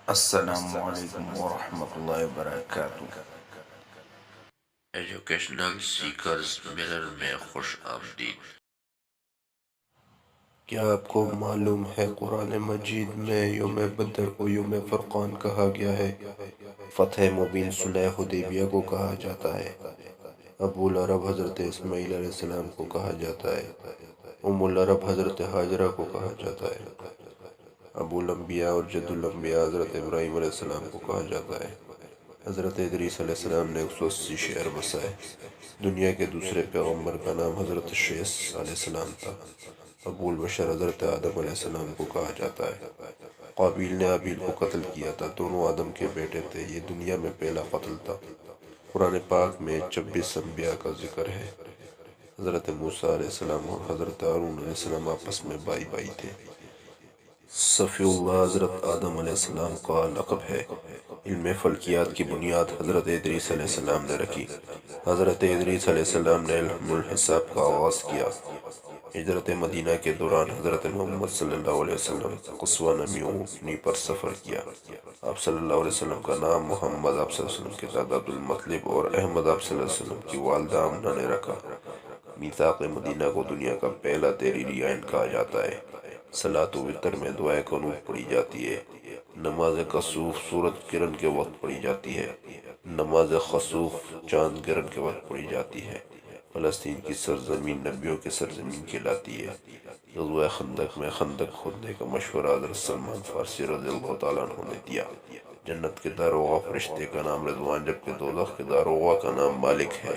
السلام علیکم ورحمۃ اللہ وبرکاتہ۔ ایجوکیشنل سیکرز ملر میں خوش آمدید۔ کیا آپ کو معلوم ہے قرآن مجید میں یوم بدر کو یوم فرقان کہا گیا ہے؟ فتح مبین صلح حدیبیہ کو کہا جاتا ہے۔ ابو العرب حضرت اسماعیل علیہ السلام کو کہا جاتا ہے۔ ام العرب حضرت ہاجرہ کو کہا جاتا ہے۔ ابو الانبیاء اور جد الانبیاء حضرت ابراہیم علیہ السلام کو کہا جاتا ہے۔ حضرت ادریس علیہ السلام نے 180 شہر بسائے۔ دنیا کے دوسرے پیغمبر کا نام حضرت شیس علیہ السلام تھا۔ ابو البشر حضرت آدم علیہ السلام کو کہا جاتا ہے۔ قابیل نے حابیل کو قتل کیا تھا، دونوں آدم کے بیٹے تھے، یہ دنیا میں پہلا قتل تھا۔ قرآن پاک میں 26 انبیاء کا ذکر ہے۔ حضرت موسیٰ علیہ السلام اور حضرت ہارون علیہ السلام آپس میں بائی بائی تھے۔ صفی اللہ حضرت آدم علیہ السلام کا لقب ہے۔ علم فلکیات کی بنیاد حضرت ادریس علیہ السلام نے رکھی۔ حضرت ادریس علیہ السلام نے علم الحساب کا آغاز کیا۔ ہجرت مدینہ کے دوران حضرت محمد صلی اللہ علیہ وسلم قصوہ نمی اونٹنی پر سفر کیا۔ آپ صلی اللہ علیہ وسلم کا نام محمد، آپ صلی اللہ علیہ وسلم کے دادا عبد المطلب اور احمد آپ صلی اللہ علیہ وسلم کی والدہ آمنہ نے رکھا۔ میثاق مدینہ کو دنیا کا پہلا تحریری آئین کہا جاتا ہے۔ صلاۃ و وتر میں دعائے قنوت پڑھی جاتی ہے۔ نماز کسوف سورج گرہن کے وقت پڑھی جاتی ہے۔ نماز خسوف چاند گرہن کے وقت پڑھی جاتی ہے۔ فلسطین کی سرزمین نبیوں کی سرزمین کہلاتی ہے۔ غزوہ خندق میں خندق کھودنے کا مشورہ حضرت سلمان فارسی رضی اللہ تعالیٰ عنہ نے دیا۔ جنت کے داروغہ فرشتے کا نام رضوان، جبکہ دوزخ کے داروغہ کا نام مالک ہے۔